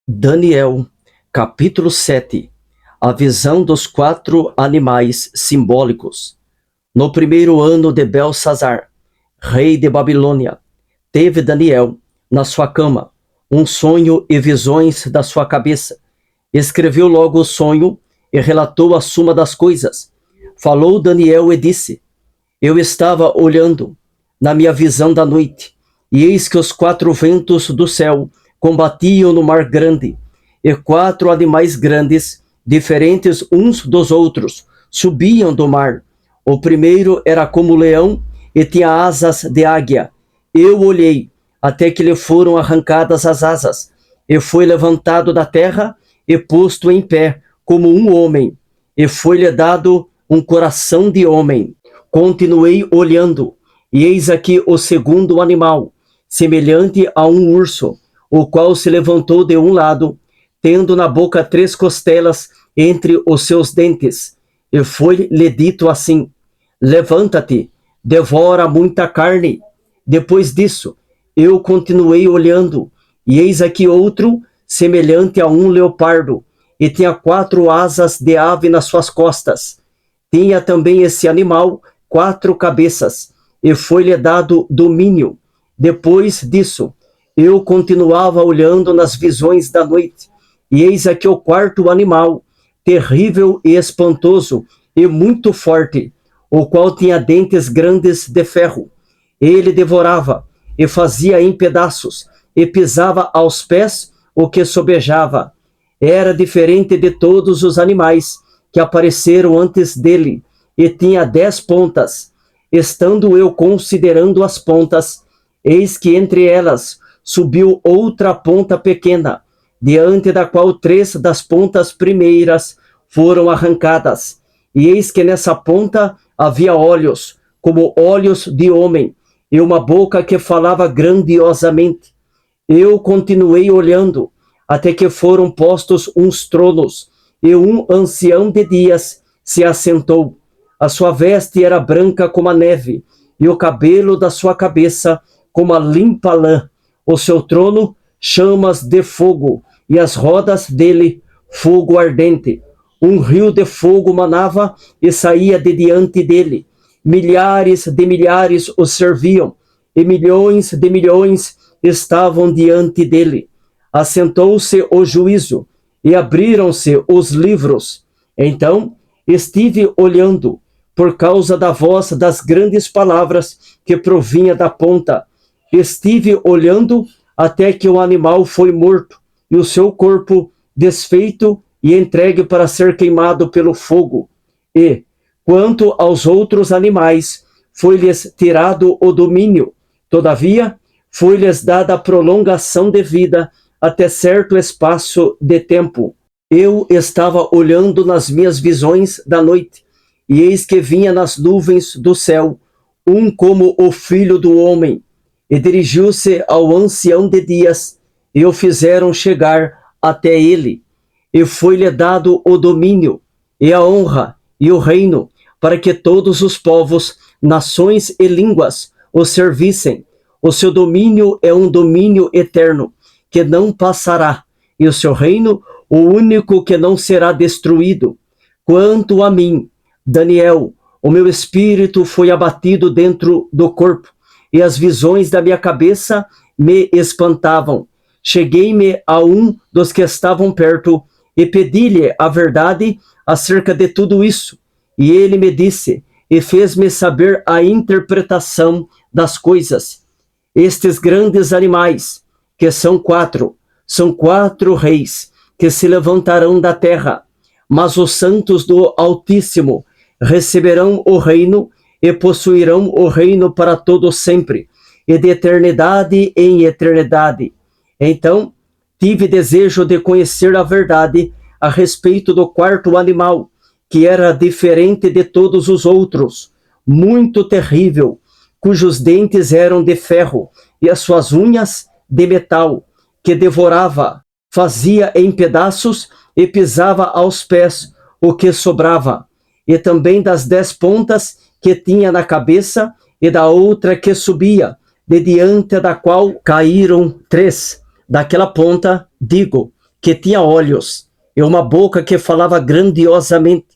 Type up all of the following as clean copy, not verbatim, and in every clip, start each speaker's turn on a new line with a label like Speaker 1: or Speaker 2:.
Speaker 1: Daniel, capítulo 7. A visão dos 4 animais simbólicos. No primeiro ano de Belsazar, rei de Babilônia, teve Daniel, na sua cama, um sonho e visões da sua cabeça. Escreveu logo o sonho e relatou a suma das coisas. Falou Daniel e disse: Eu estava olhando na minha visão da noite, e eis que os 4 ventos do céu combatiam no mar grande, e 4 animais grandes, diferentes uns dos outros, subiam do mar. O primeiro era como leão e tinha asas de águia. Eu olhei até que lhe foram arrancadas as asas, e foi levantado da terra e posto em pé como um homem, e foi-lhe dado um coração de homem. Continuei olhando, e eis aqui o segundo animal, semelhante a um urso, o qual se levantou de um lado, tendo na boca 3 costelas entre os seus dentes. E foi-lhe dito assim: Levanta-te, devora muita carne. Depois disso, eu continuei olhando, e eis aqui outro, semelhante a um leopardo, e tinha 4 asas de ave nas suas costas. Tinha também esse animal 4 cabeças, e foi-lhe dado domínio. Depois disso, eu continuava olhando nas visões da noite, e eis aqui o 4º animal, terrível e espantoso, e muito forte, o qual tinha dentes grandes de ferro. Ele devorava, e fazia em pedaços, e pisava aos pés o que sobejava. Era diferente de todos os animais que apareceram antes dele, e tinha 10 pontas. Estando eu considerando as pontas, eis que entre elas subiu outra ponta pequena, diante da qual 3 das pontas primeiras foram arrancadas. E eis que nessa ponta havia olhos, como olhos de homem, e uma boca que falava grandiosamente. Eu continuei olhando, até que foram postos uns tronos, e um ancião de dias se assentou. A sua veste era branca como a neve, e o cabelo da sua cabeça como a limpa lã. O seu trono, chamas de fogo, e as rodas dele, fogo ardente. Um rio de fogo manava e saía de diante dele. Milhares de milhares o serviam, e milhões de milhões estavam diante dele. Assentou-se o juízo, e abriram-se os livros. Então estive olhando, por causa da voz das grandes palavras que provinha da ponta. Estive olhando até que o animal foi morto, e o seu corpo desfeito e entregue para ser queimado pelo fogo. E, quanto aos outros animais, foi-lhes tirado o domínio. Todavia, foi-lhes dada a prolongação de vida até certo espaço de tempo. Eu estava olhando nas minhas visões da noite, e eis que vinha nas nuvens do céu um como o filho do homem, e dirigiu-se ao ancião de dias, e o fizeram chegar até ele. E foi-lhe dado o domínio, e a honra, e o reino, para que todos os povos, nações e línguas o servissem. O seu domínio é um domínio eterno, que não passará, e o seu reino, o único que não será destruído. Quanto a mim, Daniel, o meu espírito foi abatido dentro do corpo, e as visões da minha cabeça me espantavam. Cheguei-me a um dos que estavam perto, e pedi-lhe a verdade acerca de tudo isso. E ele me disse, e fez-me saber a interpretação das coisas. Estes grandes animais, que são 4, são 4 reis, que se levantarão da terra, mas os santos do Altíssimo receberão o reino e possuirão o reino para todo sempre, e de eternidade em eternidade. Então, tive desejo de conhecer a verdade a respeito do 4º animal, que era diferente de todos os outros, muito terrível, cujos dentes eram de ferro, e as suas unhas de metal, que devorava, fazia em pedaços e pisava aos pés o que sobrava, e também das 10 pontas que tinha na cabeça, e da outra que subia, de diante da qual caíram 3. Daquela ponta, digo, que tinha olhos, e uma boca que falava grandiosamente,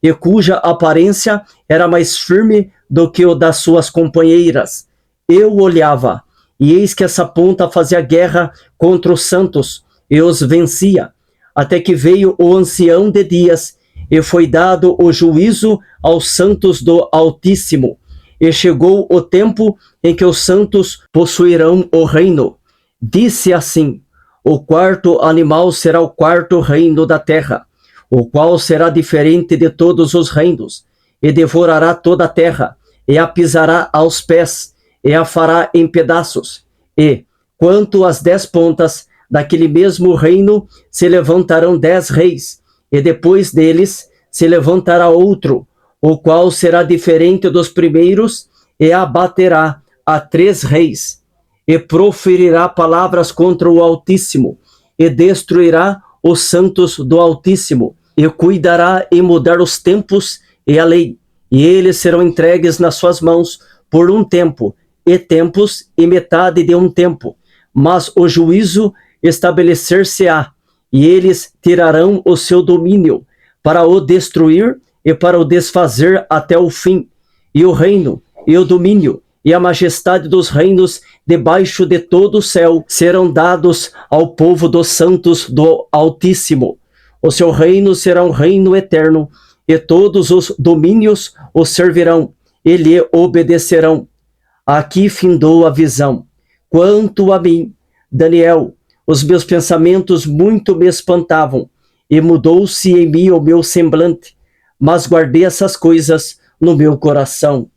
Speaker 1: e cuja aparência era mais firme do que o das suas companheiras. Eu olhava, e eis que essa ponta fazia guerra contra os santos, e os vencia, até que veio o ancião de dias, e foi dado o juízo aos santos do Altíssimo. E chegou o tempo em que os santos possuirão o reino. Disse assim: o quarto animal será o quarto reino da terra, o qual será diferente de todos os reinos, e devorará toda a terra, e a pisará aos pés, e a fará em pedaços. E, quanto às 10 pontas, daquele mesmo reino se levantarão 10 reis, e depois deles se levantará outro, o qual será diferente dos primeiros, e abaterá a 3 reis, e proferirá palavras contra o Altíssimo, e destruirá os santos do Altíssimo, e cuidará em mudar os tempos e a lei, e eles serão entregues nas suas mãos por um tempo, e tempos e metade de um tempo, mas o juízo estabelecer-se-á, e eles tirarão o seu domínio, para o destruir e para o desfazer até o fim, e o reino, e o domínio, e a majestade dos reinos debaixo de todo o céu serão dados ao povo dos santos do Altíssimo. O seu reino será um reino eterno, e todos os domínios o servirão, e lhe obedecerão. Aqui findou a visão. Quanto a mim, Daniel, os meus pensamentos muito me espantavam, e mudou-se em mim o meu semblante, mas guardei essas coisas no meu coração.